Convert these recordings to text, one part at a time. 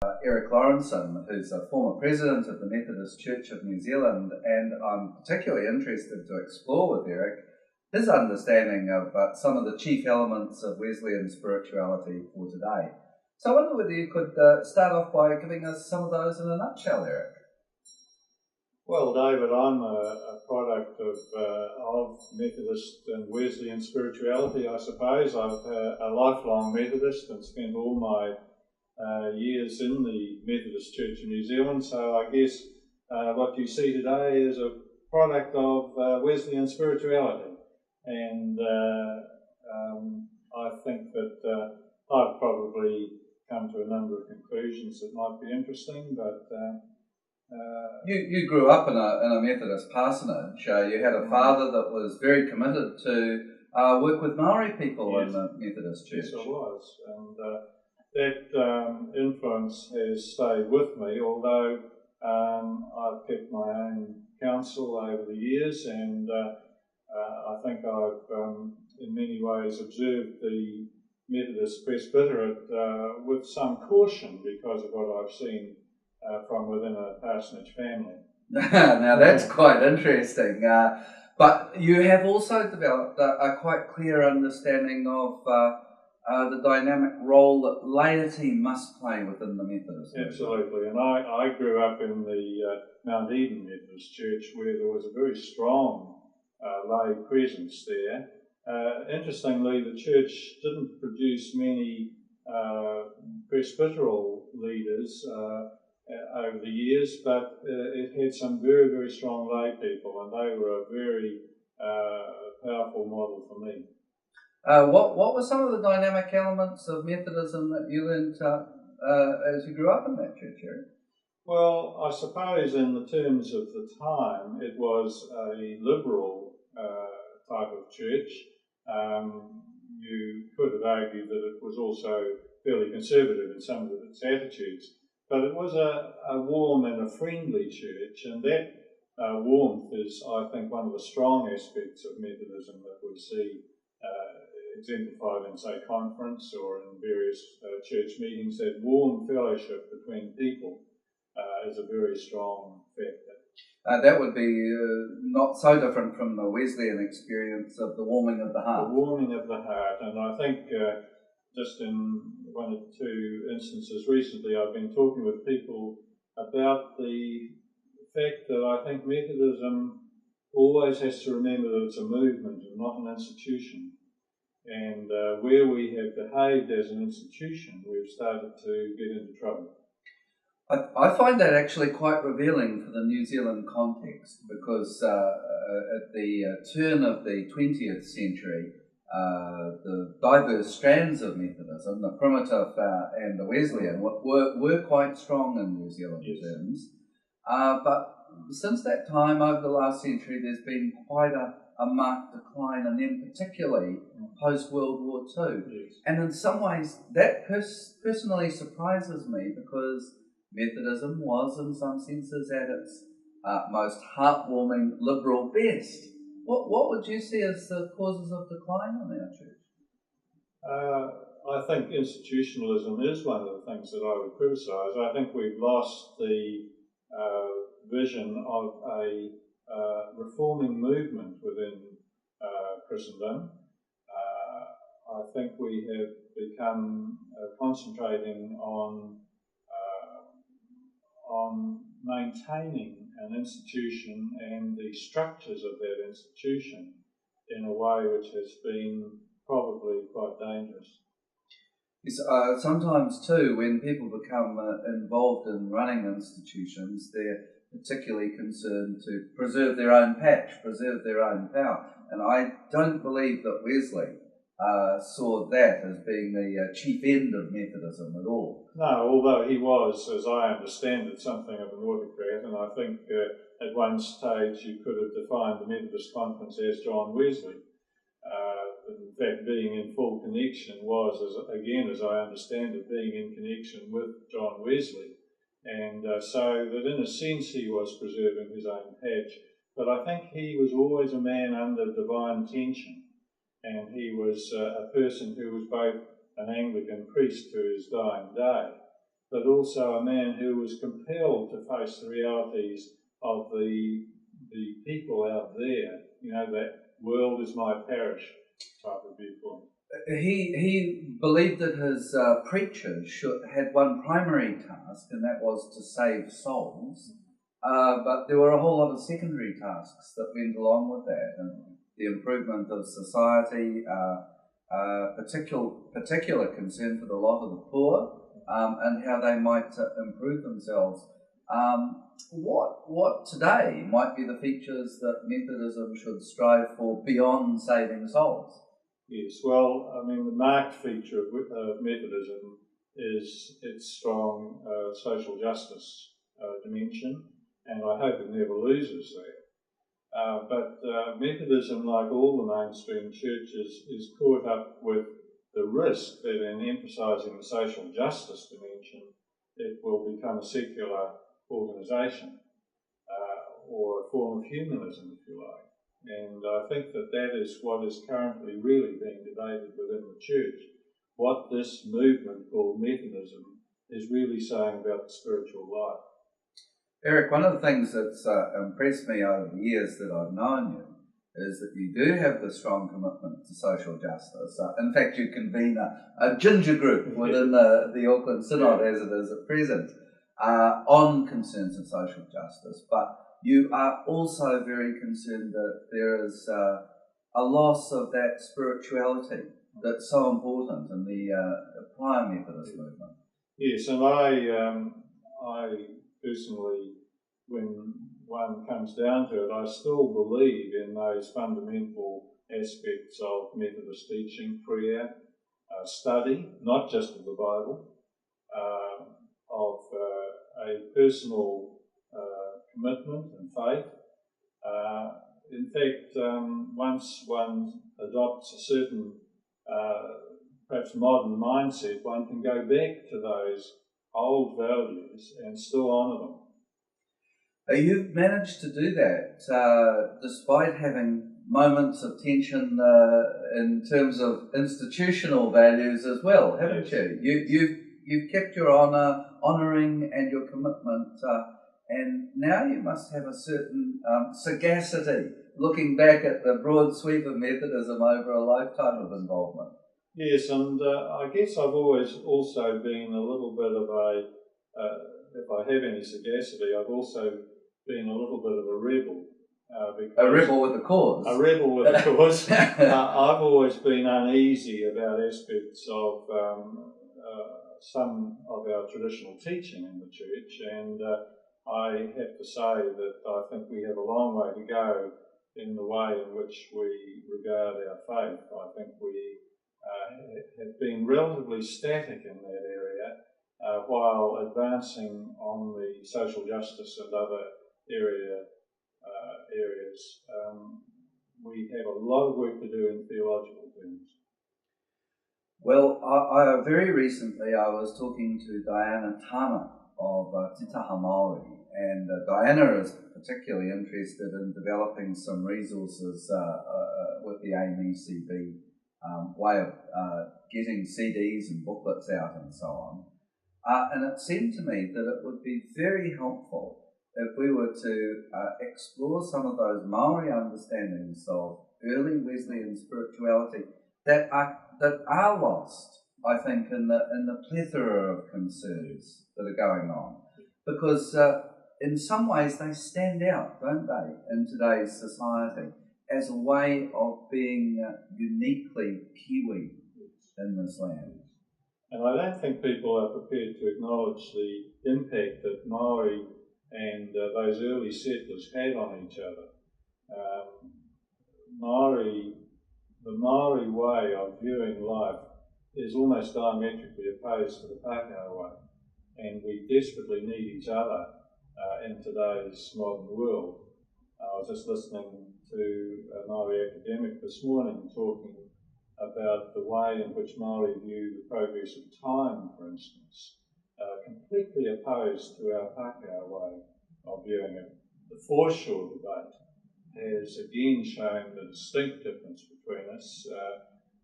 Eric Laurenson, who's a former president of the Methodist Church of New Zealand, and I'm particularly interested to explore with Eric his understanding of some of the chief elements of Wesleyan spirituality for today. So I wonder whether you could start off by giving us some of those in a nutshell, Eric. Well, David, I'm a product of Methodist and Wesleyan spirituality, I suppose. I'm a lifelong Methodist and spent all my years in the Methodist Church of New Zealand, so I guess what you see today is a product of Wesleyan spirituality. And I think that I've probably come to a number of conclusions that might be interesting, but you grew up in a Methodist parsonage. You had a father that was very committed to work with Maori people in the Methodist Church. Yes, I was, and that influence has stayed with me, although I've kept my own counsel over the years, and I think I've in many ways observed the Methodist presbyterate with some caution because of what I've seen from within a parsonage family. Now that's quite interesting. But you have also developed a quite clear understanding of the dynamic role that laity must play within the Methodist. Absolutely, and I grew up in the Mount Eden Methodist Church where there was a very strong lay presence there. Interestingly, the church didn't produce many presbyteral leaders over the years, but it had some very, very strong lay people, and they were a very powerful model for me. What were some of the dynamic elements of Methodism that you learned as you grew up in that church, Eric? Well, I suppose in the terms of the time, it was a liberal type of church. You could have argued that it was also fairly conservative in some of its attitudes, but it was a warm and a friendly church, and that warmth is, I think, one of the strong aspects of Methodism that we see exemplified in, say, conference or in various church meetings. That warm fellowship between people is a very strong factor. That would be not so different from the Wesleyan experience of the warming of the heart. The warming of the heart, and I think just in one or two instances recently I've been talking with people about the fact that I think Methodism always has to remember that it's a movement and not an institution. And where we have behaved as an institution, we've started to get into trouble. I find that actually quite revealing for the New Zealand context, because at the turn of the 20th century, the diverse strands of Methodism, the primitive and the Wesleyan, were quite strong in New Zealand terms. But since that time, over the last century, there's been quite a marked decline, and then particularly post-World War II. Yes. And in some ways, that personally surprises me, because Methodism was, in some senses, at its most heartwarming liberal best. What would you see as the causes of decline in our church? I think institutionalism is one of the things that I would criticise. I think we've lost the vision of a reforming movement within Christendom. I think we have become concentrating on maintaining an institution and the structures of that institution in a way which has been probably quite dangerous. Yes, sometimes too, when people become involved in running institutions, they're particularly concerned to preserve their own patch, preserve their own power. And I don't believe that Wesley saw that as being the chief end of Methodism at all. No, although he was, as I understand it, something of an autocrat, and I think at one stage you could have defined the Methodist Conference as John Wesley. In fact, being in full connection was, as I understand it, being in connection with John Wesley. And so that in a sense he was preserving his own patch. But I think he was always a man under divine tension. And he was a person who was both an Anglican priest to his dying day, but also a man who was compelled to face the realities of the people out there. You know, that world is my parish type of viewpoint. He believed that his preachers had one primary task, and that was to save souls. But there were a whole lot of secondary tasks that went along with that, and the improvement of society, particular concern for the lot of the poor, and how they might improve themselves. What today might be the features that Methodism should strive for beyond saving souls? Yes, well, I mean, the marked feature of Methodism is its strong social justice dimension, and I hope it never loses that. But Methodism, like all the mainstream churches, is caught up with the risk that in emphasising the social justice dimension, it will become a secular organisation or a form of humanism, if you like. And I think that is what is currently really being debated within the church, what this movement called Methodism is really saying about the spiritual life. Eric, one of the things that's impressed me over the years that I've known you is that you do have the strong commitment to social justice. In fact, you convene a ginger group within the Auckland Synod as it is at present on concerns of social justice. But you are also very concerned that there is a loss of that spirituality that's so important in the prior Methodist movement. Yes, and I personally, when one comes down to it, I still believe in those fundamental aspects of Methodist teaching, prayer, study, not just of the Bible, of a personal commitment and faith. In fact, once one adopts a certain, perhaps modern mindset, one can go back to those old values and still honour them. You've managed to do that despite having moments of tension in terms of institutional values as well, haven't you? You've kept your honouring and your commitment, and now you must have a certain sagacity looking back at the broad sweep of Methodism over a lifetime of involvement. Yes, and I guess I've always also been a little bit of a, if I have any sagacity, I've also been a little bit of a rebel. A rebel with a cause. A rebel with a cause. I've always been uneasy about aspects of some of our traditional teaching in the church, and I have to say that I think we have a long way to go in the way in which we regard our faith. I think we have been relatively static in that area while advancing on the social justice and other areas. We have a lot of work to do in theological terms. Well, I very recently I was talking to Diana Tana of Te Taha Maori, and Diana is particularly interested in developing some resources with the AMECB way of getting CDs and booklets out and so on. And it seemed to me that it would be very helpful if we were to explore some of those Maori understandings of early Wesleyan spirituality that are lost, I think, in the plethora of concerns that are going on. Because in some ways they stand out, don't they, in today's society as a way of being uniquely Kiwi in this land. And I don't think people are prepared to acknowledge the impact that Maori and those early settlers had on each other. The Maori way of viewing life is almost diametrically opposed to the Pākehā way, and we desperately need each other in today's modern world. I was just listening to a Maori academic this morning talking about the way in which Maori view the progress of time, for instance, completely opposed to our Pākehā way of viewing it. The foreshore debate has again shown the distinct difference between us.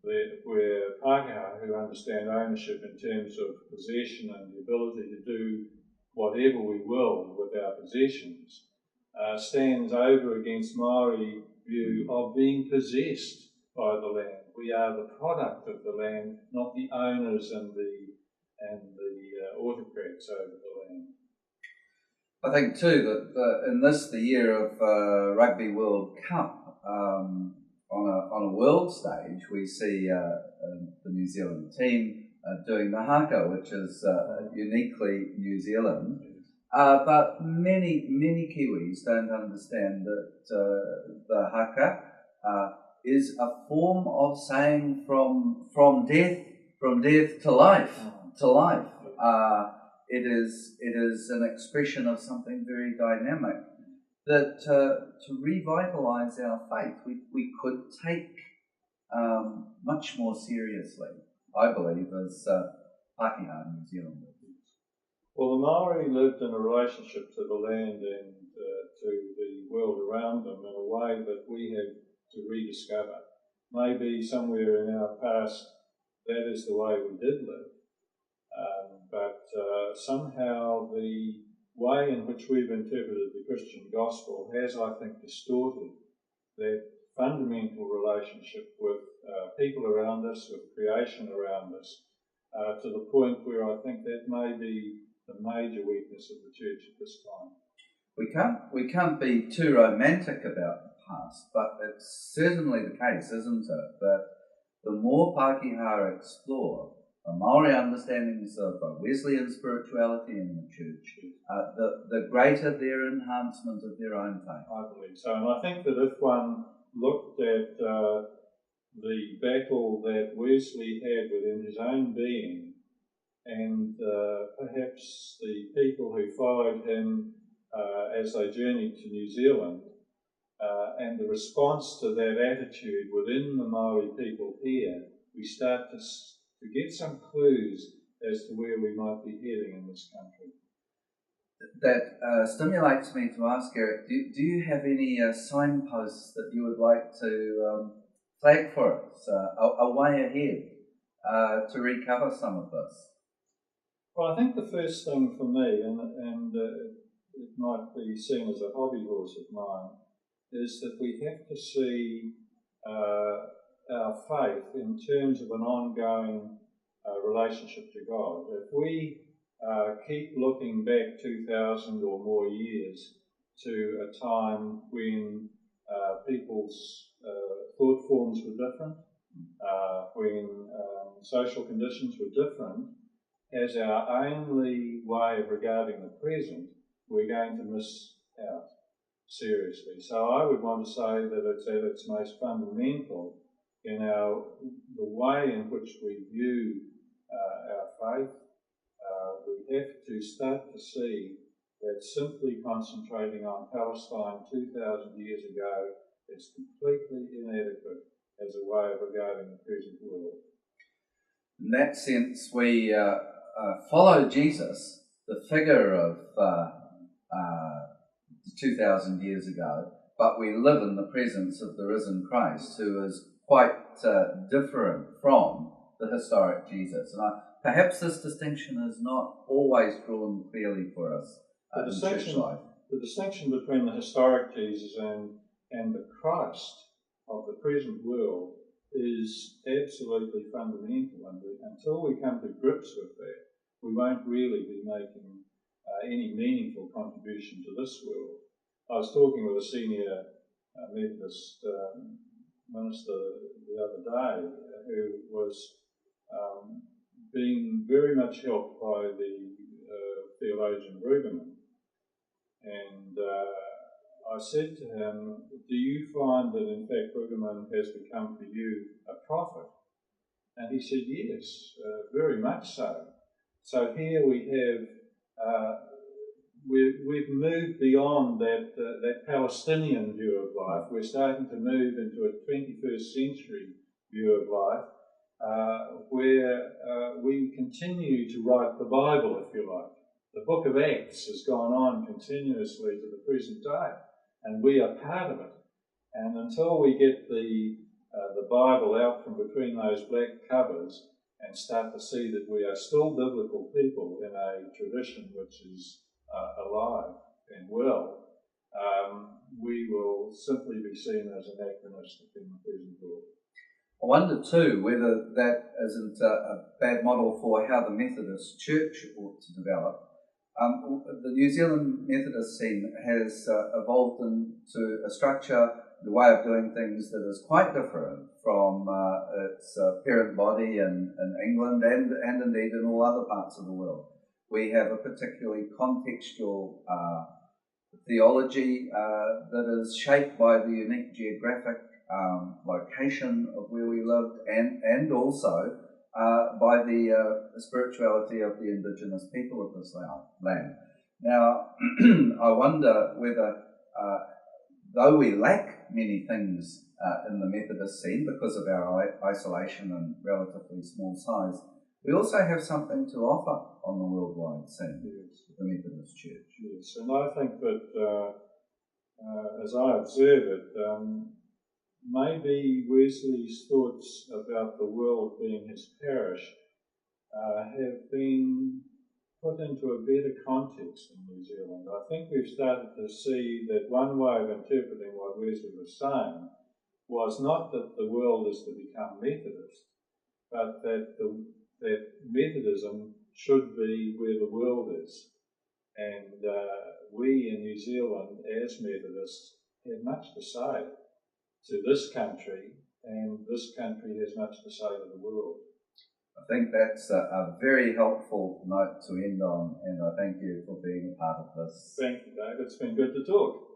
where Pākehā, who understand ownership in terms of possession and the ability to do whatever we will with our possessions, stands over against Maori view of being possessed by the land. We are the product of the land, not the owners and the autocrats over the land. I think too that in this, the year of Rugby World Cup, on a world stage, we see the New Zealand team doing the Haka, which is uniquely New Zealand. But many Kiwis don't understand that the Haka is a form of saying from death to life. It is an expression of something very dynamic that to revitalise our faith we could take much more seriously, I believe, as Pākehā New Zealand. Well, the Maori lived in a relationship to the land and to the world around them in a way that we have to rediscover. Maybe somewhere in our past that is the way we did live, but somehow the way in which we've interpreted the Christian gospel has, I think, distorted that fundamental relationship with people around us, with creation around us, to the point where I think that may be the major weakness of the church at this time. We can't be too romantic about the past, but it's certainly the case, isn't it, that the more Pākehā explore the Maori understandings of Wesleyan spirituality in the church, the greater their enhancement of their own faith. I believe so, and I think that if one looked at the battle that Wesley had within his own being, and perhaps the people who followed him as they journeyed to New Zealand, and the response to that attitude within the Maori people here, we start to get some clues as to where we might be heading in this country. That stimulates me to ask, Eric, do you have any signposts that you would like to flag for us, a way ahead to recover some of this? Well, I think the first thing for me, and it might be seen as a hobby horse of mine, is that we have to see our faith in terms of an ongoing relationship to God. If we keep looking back 2,000 or more years to a time when people's thought forms were different, when social conditions were different, as our only way of regarding the present, we're going to miss out seriously. So I would want to say that it's at its most fundamental in the way in which we view our faith. We have to start to see that simply concentrating on Palestine 2,000 years ago is completely inadequate as a way of regarding the present world. In that sense, we follow Jesus, the figure of 2,000 years ago, but we live in the presence of the risen Christ, who is quite different from the historic Jesus. And perhaps this distinction is not always drawn clearly for us in church life. The distinction between the historic Jesus and the Christ of the present world is absolutely fundamental, and until we come to grips with that, we won't really be making any meaningful contribution to this world. I was talking with a senior Methodist minister the other day who was being very much helped by the theologian Rubenman, and I said to him, do you find that in fact Rubenman has become for you a prophet? And he said, yes, very much so. So here we have, we've moved beyond that Palestinian view of life. We're starting to move into a 21st century view of life, where we continue to write the Bible, if you like. The book of Acts has gone on continuously to the present day, and we are part of it. And until we get the the Bible out from between those black covers and start to see that we are still biblical people in a tradition which is alive and well, we will simply be seen as anachronistic in the present world. I wonder too whether that isn't a bad model for how the Methodist Church ought to develop. The New Zealand Methodist scene has evolved into a structure, the way of doing things that is quite different from its parent body in England and indeed in all other parts of the world. We have a particularly contextual theology that is shaped by the unique geographic location of where we lived and also by the spirituality of the indigenous people of this land. Now, I wonder whether, though we lack many things in the Methodist scene because of our isolation and relatively small size, we also have something to offer on the worldwide scene, yes, the Methodist Church. Yes, and I think that, as I observe it, maybe Wesley's thoughts about the world being his parish have been put into a better context in New Zealand. I think we've started to see that one way of interpreting what Wesley was saying was not that the world is to become Methodist, but that Methodism should be where the world is. And we in New Zealand, as Methodists, have much to say to this country, and this country has much to say to the world. I think that's a very helpful note to end on, and I thank you for being a part of this. Thank you, Dave. It's been good to talk.